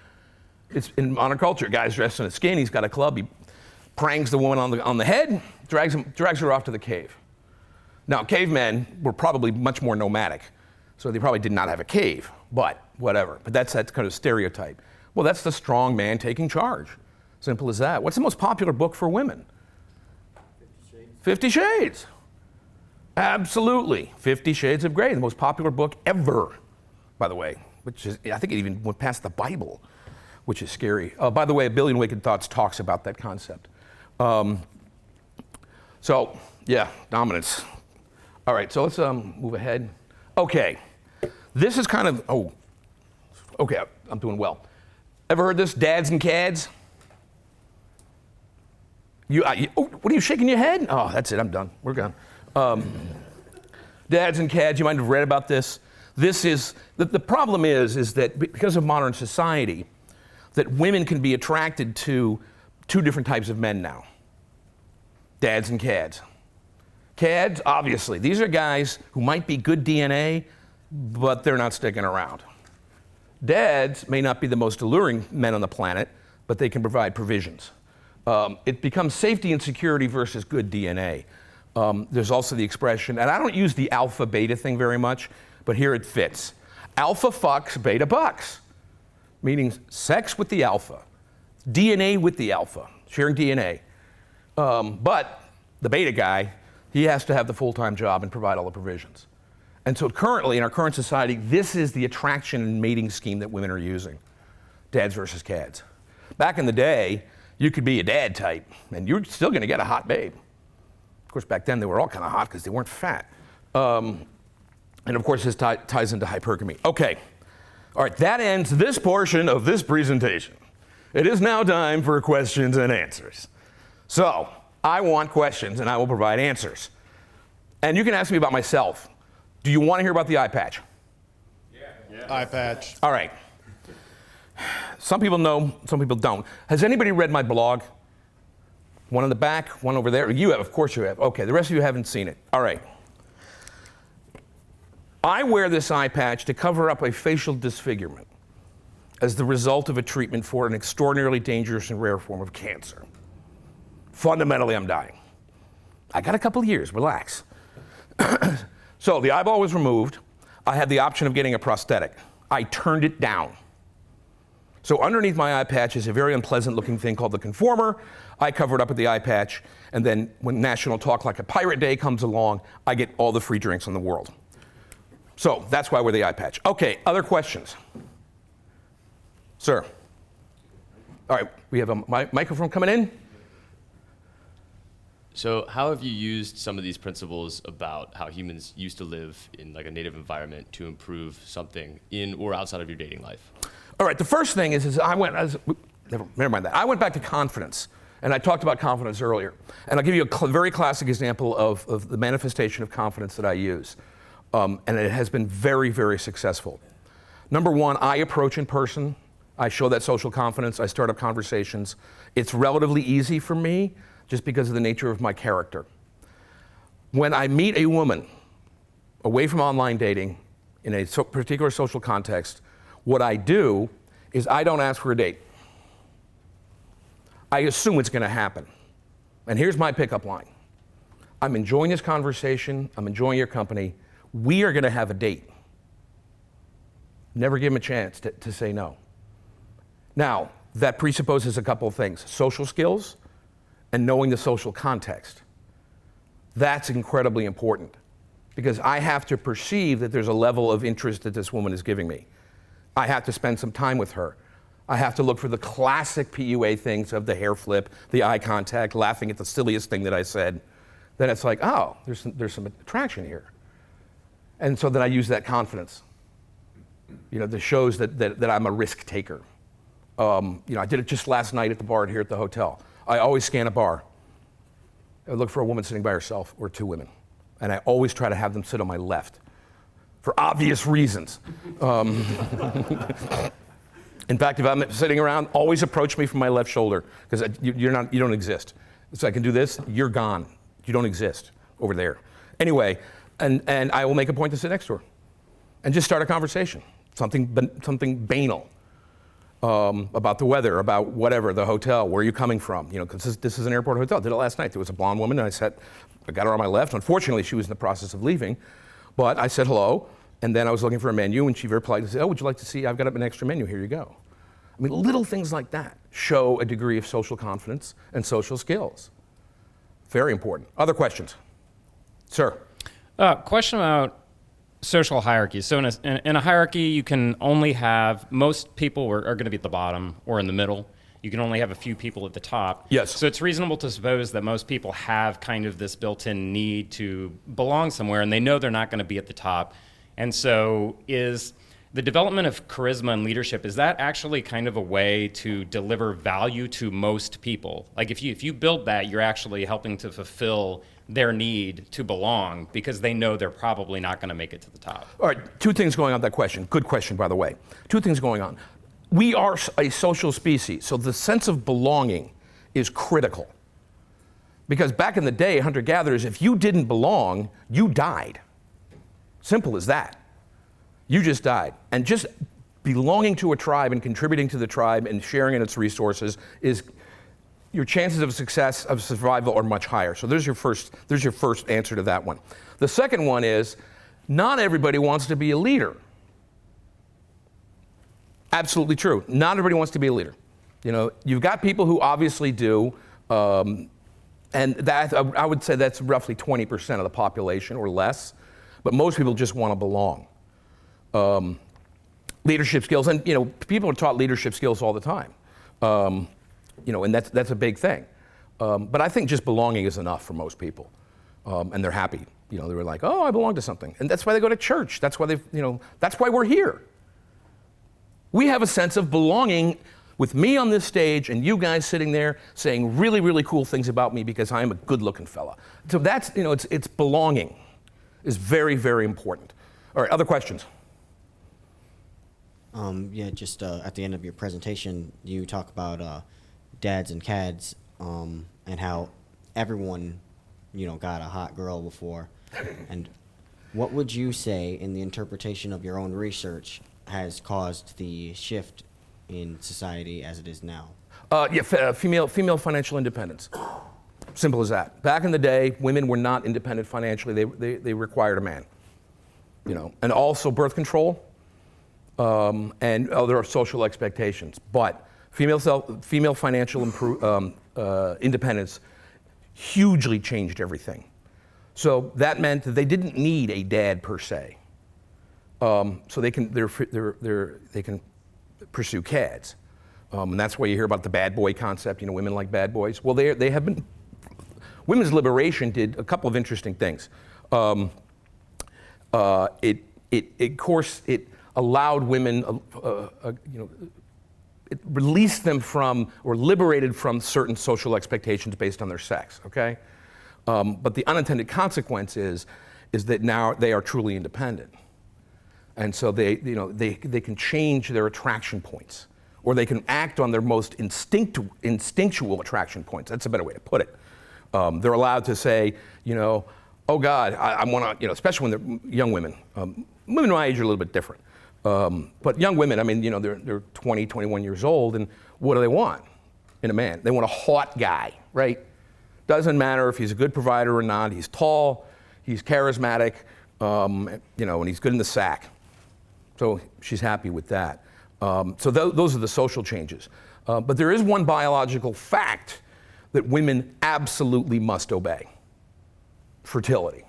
It's in modern culture. Guy's dressed in a skin. He's got a club. He prangs the woman on the head, drags her off to the cave. Now, cavemen were probably much more nomadic, so they probably did not have a cave. But whatever. But that's kind of stereotype. Well, that's the strong man taking charge. Simple as that. What's the most popular book for women? 50 Shades. Absolutely. 50 Shades of Grey, the most popular book ever, by the way, which is, I think it even went past the Bible, which is scary. By the way, A Billion Wicked Thoughts talks about that concept. Dominance. All right, so let's move ahead. Okay, this is kind of, okay, I'm doing well. Ever heard this, dads and cads? What are you shaking your head? Oh, that's it, I'm done, we're gone. Dads and cads, you might have read about this. This is, the problem is that because of modern society, that women can be attracted to two different types of men now. Dads and cads. Cads, obviously, these are guys who might be good DNA, but they're not sticking around. Dads may not be the most alluring men on the planet, but they can provide provisions. It becomes safety and security versus good DNA. There's also the expression, and I don't use the alpha-beta thing very much, but here it fits. Alpha fucks, beta bucks, meaning sex with the alpha, DNA with the alpha, sharing DNA. But the beta guy, he has to have the full-time job and provide all the provisions. And so currently, in our current society, this is the attraction and mating scheme that women are using, dads versus cads. Back in the day, you could be a dad type, and you're still gonna get a hot babe. Of course, back then they were all kind of hot because they weren't fat. And of course, this ties into hypergamy. Okay, all right, that ends this portion of this presentation. It is now time for questions and answers. So, I want questions and I will provide answers. And you can ask me about myself. Do you want to hear about the eye patch? Yeah. Eye patch. All right. Some people know, some people don't. Has anybody read my blog? One in the back, one over there. You have, of course you have. Okay, the rest of you haven't seen it. All right. I wear this eye patch to cover up a facial disfigurement as the result of a treatment for an extraordinarily dangerous and rare form of cancer. Fundamentally, I'm dying. I got a couple of years, relax. So the eyeball was removed. I had the option of getting a prosthetic. I turned it down. So underneath my eye patch is a very unpleasant looking thing called the conformer. I cover it up with the eye patch, and then when National Talk Like a Pirate Day comes along, I get all the free drinks in the world. So that's why I wear the eye patch. Okay, other questions? Sir. All right, we have a microphone coming in. So how have you used some of these principles about how humans used to live in like a native environment to improve something in or outside of your dating life? All right, the first thing is never mind that. I went back to confidence, and I talked about confidence earlier. And I'll give you a very classic example of the manifestation of confidence that I use. And it has been very, very successful. Number one, I approach in person. I show that social confidence. I start up conversations. It's relatively easy for me just because of the nature of my character. When I meet a woman away from online dating in a particular social context, what I do is I don't ask for a date. I assume it's gonna happen. And here's my pickup line. I'm enjoying this conversation, I'm enjoying your company. we are going to have a date. Never give him a chance to say no. Now, that presupposes a couple of things: social skills and knowing the social context. That's incredibly important, because I have to perceive that there's a level of interest that this woman is giving me. I have to spend some time with her. I have to look for the classic PUA things of the hair flip, the eye contact, laughing at the silliest thing that I said. Then it's like, oh, there's some attraction here. And so then I use that confidence, that shows that I'm a risk taker. I did it just last night at the bar here at the hotel. I always scan a bar. I look for a woman sitting by herself or two women. And I always try to have them sit on my left for obvious reasons. In fact, if I'm sitting around, always approach me from my left shoulder, because you don't exist. So I can do this, you're gone. You don't exist over there. Anyway, and I will make a point to sit next to her and just start a conversation, something banal. About the weather, about whatever, the hotel, where are you coming from? Because this is an airport hotel. I did it last night. There was a blonde woman, and I got her on my left. Unfortunately, she was in the process of leaving, but I said hello, and then I was looking for a menu, and she very politely said, oh, would you like to see? I've got an extra menu. Here you go. I mean, little things like that show a degree of social confidence and social skills. Very important. Other questions? Sir. Question about social hierarchy. So in a hierarchy, you can only have, most people are going to be at the bottom or in the middle. You can only have a few people at the top. Yes. So it's reasonable to suppose that most people have kind of this built-in need to belong somewhere, and they know they're not going to be at the top. And so is the development of charisma and leadership, is that actually kind of a way to deliver value to most people? Like if you build that, you're actually helping to fulfill their need to belong, because they know they're probably not going to make it to the top. All right, two things going on with that question. Good question, by the way. Two things going on. We are a social species, so the sense of belonging is critical. Because back in the day, hunter-gatherers, if you didn't belong, you died. Simple as that. You just died. And just belonging to a tribe and contributing to the tribe and sharing in its resources is, your chances of success, of survival, are much higher. So there's your first answer to that one. The second one is, not everybody wants to be a leader. Absolutely true. Not everybody wants to be a leader. You've got people who obviously do, and that, I would say that's roughly 20% of the population or less, but most people just want to belong. Leadership skills, and people are taught leadership skills all the time. And that's a big thing. But I think just belonging is enough for most people. And they're happy. They were like, oh, I belong to something. And that's why they go to church. That's why that's why we're here. We have a sense of belonging with me on this stage and you guys sitting there saying really, really cool things about me because I'm a good-looking fella. So that's, it's belonging is very, very important. All right, other questions? Just at the end of your presentation, you talk about dads and cads, and how everyone, got a hot girl before. And what would you say, in the interpretation of your own research, has caused the shift in society as it is now? Female financial independence. Simple as that. Back in the day, women were not independent financially. They required a man. And also birth control and other social expectations. But female financial independence hugely changed everything. So that meant that they didn't need a dad per se. So they can pursue cads, and that's why you hear about the bad boy concept. Women like bad boys. Well, they have been. Women's liberation did a couple of interesting things. It allowed women, it released them from, or liberated from, certain social expectations based on their sex. Okay, but the unintended consequence is that now they are truly independent, and so they can change their attraction points, or they can act on their most instinctual attraction points. That's a better way to put it. They're allowed to say, oh God, I want to, especially when they're young women. Women my age are a little bit different. But young women, they're 20, 21 years old, and what do they want in a man? They want a hot guy, right? Doesn't matter if he's a good provider or not. He's tall, he's charismatic, and he's good in the sack. So she's happy with that. So those are the social changes. But there is one biological fact that women absolutely must obey: fertility.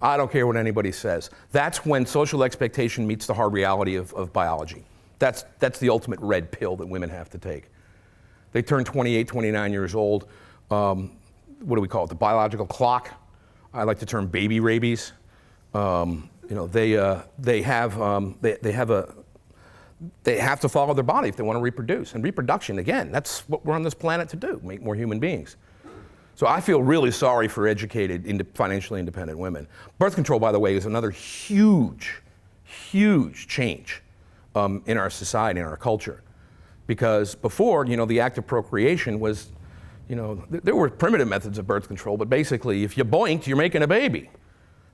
I don't care what anybody says. That's when social expectation meets the hard reality of biology. That's the ultimate red pill that women have to take. They turn 28, 29 years old. What do we call it? The biological clock. I like the term baby rabies. They have to follow their body if they want to reproduce. And reproduction, again, that's what we're on this planet to do: make more human beings. So I feel really sorry for educated, financially independent women. Birth control, by the way, is another huge, huge change in our society, in our culture. Because before, the act of procreation was, there were primitive methods of birth control, but basically, if you boinked, you're making a baby.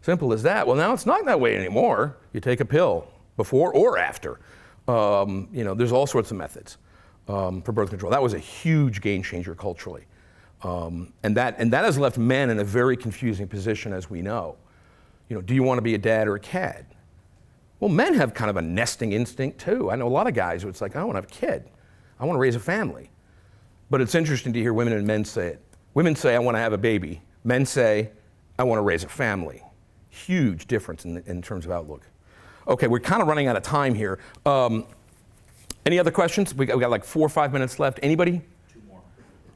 Simple as that. Well, now it's not that way anymore. You take a pill before or after. There's all sorts of methods for birth control. That was a huge game changer culturally. And that has left men in a very confusing position, as we know. Do you want to be a dad or a cad? Well, men have kind of a nesting instinct too. I know a lot of guys who it's like, I want to have a kid. I want to raise a family. But it's interesting to hear women and men say it. Women say, I want to have a baby. Men say, I want to raise a family. Huge difference in terms of outlook. Okay, we're kind of running out of time here. Any other questions? We got like 4 or 5 minutes left. Anybody?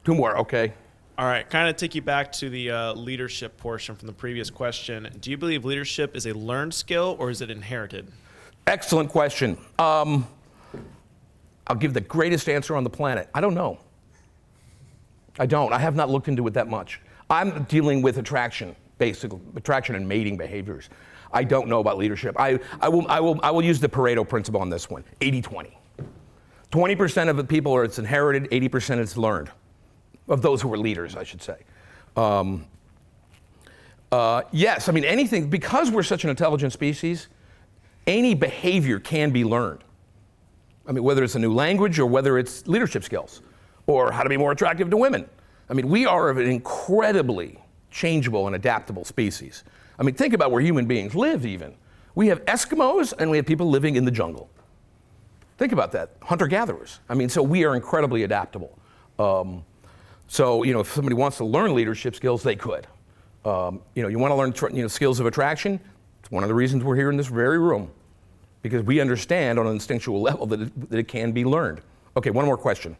2 more, okay. All right, kind of take you back to the leadership portion from the previous question. Do you believe leadership is a learned skill or is it inherited? Excellent question. I'll give the greatest answer on the planet. I don't know. I don't. I have not looked into it that much. I'm dealing with attraction, basically, attraction and mating behaviors. I don't know about leadership. I will use the Pareto principle on this one, 80-20. 20% of the people it's inherited, 80% it's learned. Of those who are leaders, I should say. Yes, I mean, anything, because we're such an intelligent species, any behavior can be learned. I mean, whether it's a new language or whether it's leadership skills or how to be more attractive to women. I mean, we are an incredibly changeable and adaptable species. I mean, think about where human beings live even. We have Eskimos and we have people living in the jungle. Think about that, hunter-gatherers. I mean, so we are incredibly adaptable. So, if somebody wants to learn leadership skills, they could. You want to learn skills of attraction? It's one of the reasons we're here in this very room, because we understand on an instinctual level that it can be learned. Okay, one more question.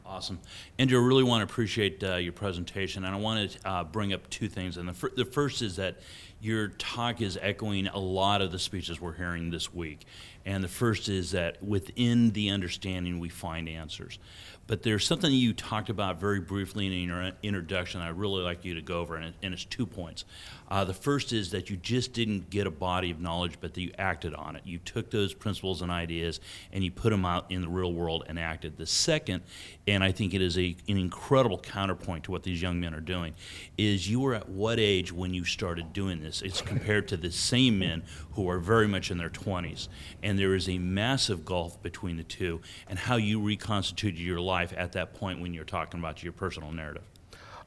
Awesome. Andrew, I really want to appreciate your presentation, and I want to bring up 2 things. And the first is that your talk is echoing a lot of the speeches we're hearing this week. And the first is that within the understanding, we find answers. But there's something you talked about very briefly in your introduction I'd really like you to go over, and it's 2 points. The first is that you just didn't get a body of knowledge, but that you acted on it. You took those principles and ideas and you put them out in the real world and acted. The second, and I think it is an incredible counterpoint to what these young men are doing, is you were at what age when you started doing this? It's compared to the same men who are very much in their 20s. And there is a massive gulf between the two, and how you reconstituted your life at that point when you're talking about your personal narrative.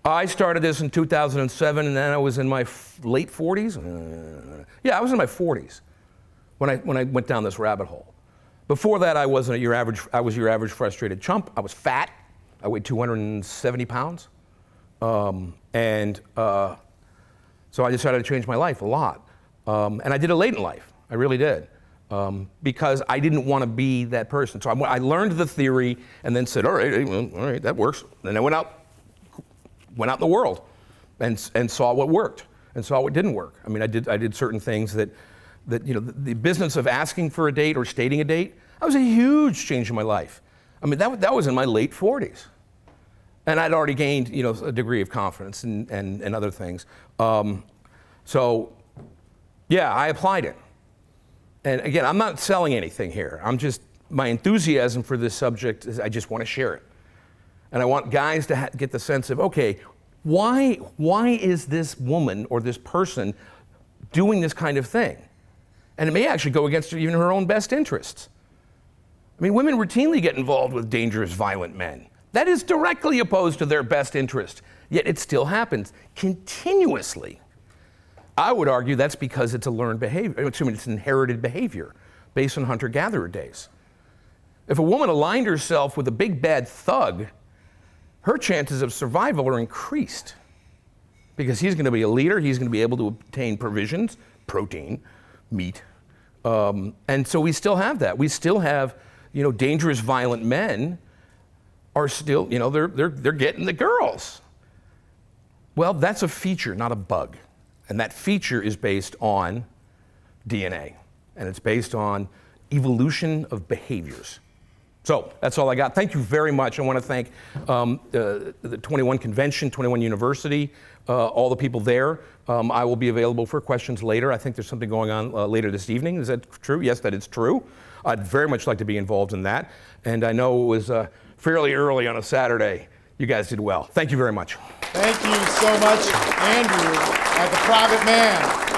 I started this in 2007, and then I was in my late 40s. Yeah, I was in my 40s when I went down this rabbit hole. Before that, I was your average frustrated chump. I was fat. I weighed 270 pounds. So I decided to change my life a lot. And I did it late in life. I really did. Because I didn't want to be that person. So I learned the theory and then said, all right, that works. And I went out in the world and saw what worked and saw what didn't work. I mean, I did certain things that the business of asking for a date or stating a date, that was a huge change in my life. I mean, that was in my late 40s. And I'd already gained, a degree of confidence and other things. So, yeah, I applied it. And again, I'm not selling anything here. My enthusiasm for this subject is I just want to share it. And I want guys to get the sense of, okay, why is this woman or this person doing this kind of thing? And it may actually go against even her own best interests. I mean, women routinely get involved with dangerous, violent men. That is directly opposed to their best interest, yet it still happens continuously. I would argue that's because it's a learned behavior, it's inherited behavior based on hunter-gatherer days. If a woman aligned herself with a big bad thug, her chances of survival are increased because he's going to be a leader, he's going to be able to obtain provisions, protein, meat. And so we still have that. We still have, dangerous, violent men are still, they're getting the girls. Well, that's a feature, not a bug. And that feature is based on DNA. And it's based on evolution of behaviors. So that's all I got. Thank you very much. I want to thank the 21 Convention, 21 University, all the people there. I will be available for questions later. I think there's something going on later this evening. Is that true? Yes, that is true. I'd very much like to be involved in that. And I know it was fairly early on a Saturday. You guys did well. Thank you very much. Thank you so much, Andrew, at the Private Man.